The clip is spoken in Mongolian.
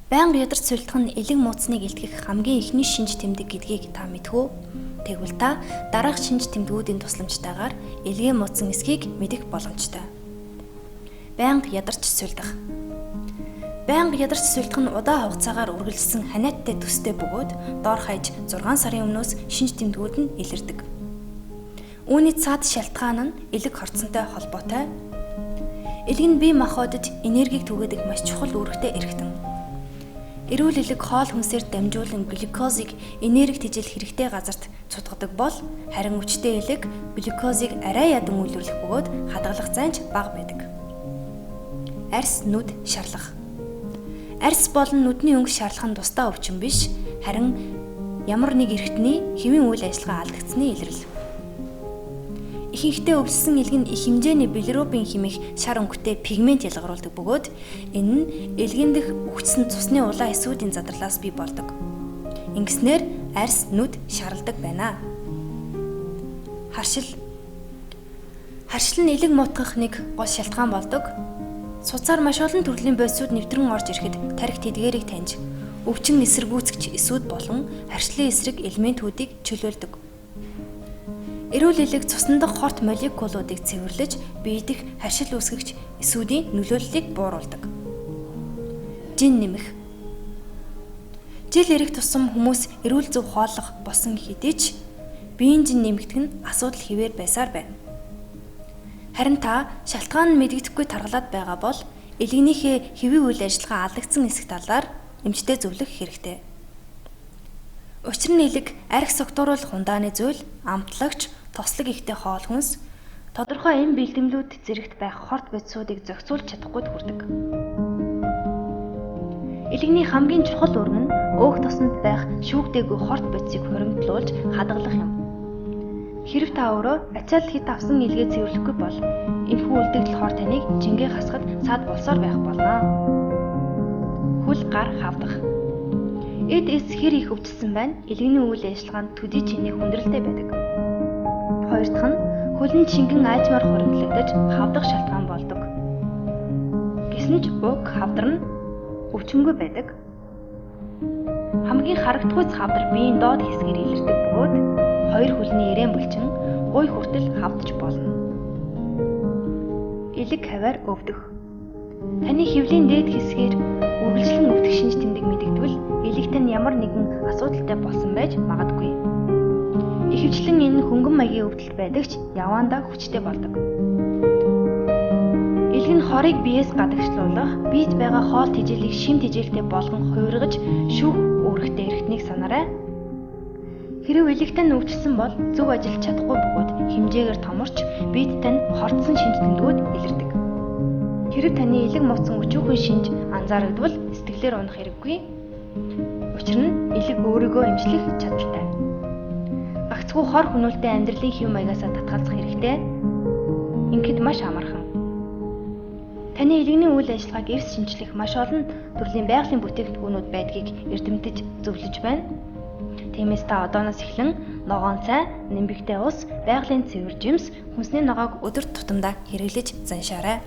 Байнга ядарч сулдах нь элэг мууцныг илтгэх хамгийн ихний шинж тэмдэг гэдгийг та мэдв үү? Тэгвэл та дараах шинж тэмдгүүдийн тусламжтайгаар элгээ мууцсан эсхийг мэдэх боломжтой. Байнга ядарч сулдах. Байнга ядарч сулдах нь удаан хугацаагаар үргэлжилсэн ханиадтай төстэй бөгөөд доор хаяж 6 сарын өмнөөс шинж тэмдгүүд нь илэрдэг. Үүний цаад шалтгаан нь элэг хорцонтой холбоотой. Элэг нь бие махбодод энергийг түгээдэг маш чухал үүрэгтэй эрхтэн. Эрүүл элэг хоол хүнсээр дамжуулан глюкозыг энерги тэжээл хэрэгтэй газарт цутгадаг бол харин өвчтэй элэг глюкозыг арай ядан үйлдвэрлэх бөгөөд хадгалах зайч бага байдаг. Арьс нүд шарлах. Арьс болон нүдний өнгө шарлах нь тусдаа өвчин биш, харин ямар нэг эрхтний хэвийн үйл ажиллагаа алдагдсны илрэл. Ихэнхдээ өвлсөн элэг нь их хэмжээний билирубин хэмээх шар өнгөтэй пигмент ялгаруулдаг бөгөөд энэ нь элгийн дэх үхсэн цусны улаан эсүүдийн задралаас бий болдог. Ингэснээр арьс нүд шарладаг байна. Харшил. Харшил нь элэг мутгах нэг гол шалтгаан болдог. Суцаар маш олон төрлийн бодисууд нэвтрэн орж ирэхэд тархи тэдгээрийг таньж, өвчин эсэргүүцэгч эсүүд болон харшлын эсрэг элементүүдийг чөлөөлдөг. Эрүүл элэг цусны дах хорт молекулуудыг цэвэрлэж, бие дэх харшил үүсгэгч эсүүдийн нөлөөллийг бууруулдаг. Жин нэмэх. Жил ирэх тусам хүмүүс эрүүл зөв хооллох болсон хэдий ч биеийн жин нэмэгдэх нь асуудал хэвээр байсаар байна. Харин та шалтгаан нь мэдэгдэхгүй таргалаад байгаа бол элэгнийхээ хэвийн үйл ажиллагаа алдагдсан эсэх талаар эмчтэй зөвлөх хэрэгтэй. Учир нь элэг арх согтууруулах ундааны зүйл, амтлагч, тослог ихтэй хоол хүнс, тодорхой эм бэлтгэлүүд зэрэгт байх хорт бодисуудыг зохицуулж чадахгүйд хүрдэг. Элэгний хамгийн чухал үүрэг нь өөх тосонд байх шүүгдээгүй хорт бодисыг хоригдлуулж хадгалах юм. Хэрэв та өөрөө ачаал хит авсан элгээ цэвэрлэхгүй бол энэхүү үлдэгдэл хор таныг жингээ хасахад саад болсоор байх болно. Хүл гар хавдах. Эд эс хэр их өвчлсөн байна, элэгний үйл ажиллагаанд төдий чиний хүндрэлтэй байдаг. Хоёр дахь нь хөлн шингэн аажмаар хоригдлогдож хавдах шалтгаан болдог. Гэсэн ч уг хавдар нь өвчмөгүй байдаг. Хамгийн харагдахуйц хавдар биеийн доод хэсгээр илэрдэг бөгөөд хоёр хөлний ирээн булчин гуй хүртэл хавдж болно. Элэг хаваар өвдөх. Таны хөвлийн дээд хэсгээр үргэлжлэн өвдөх шинж тэмдэг мэдэгдвэл элэг тань ямар нэгэн асуудалтай болсон байж магадгүй. Ихэвчлэн энэ хөнгөн маягийн өвдөлт байдаг ч яваандаа хүчтэй болдог. Элэг нь хорыг биеэс гадагшлуулах, биед байгаа хоол тэжээлийг шим тэжээлтэй болгон хувиргаж шүүх үүрэгтэй эрхтнийг санаарай. Хэрэв элэг тань өвчлсөн бол зөв ажиллаж чадахгүй бөгөөд хэмжээгээр томорч биед тань хорцсон шинж тэмдгүүд илэрдэг. Хэрэв таны элэг мууцсан өчүүхэн шинж анзаарагдвал сэтгэлээр унах хэрэггүй. Учир нь элэг өөрийгөө эмчлэх чадaltaй. Гагцхүү хор хөнөөлтэй амьдралын хэв маягаасаа татгалзах хэрэгтэй. Ингээд маш амархан. Таны элэгний үйл ажиллагааг эрс шинжлэх маш олон төрлийн байгалийн бүтээгдэхүүнүүд байдгийг эрдэмтэж зөвлөж байна. Тиймээс та одооноос эхлэн ногоон цай, нэмбэгтэй ус, байгалийн цэвэр жимс, хүнсний ногоог өдөрт тутамдаа хэрэглэж заншаарай.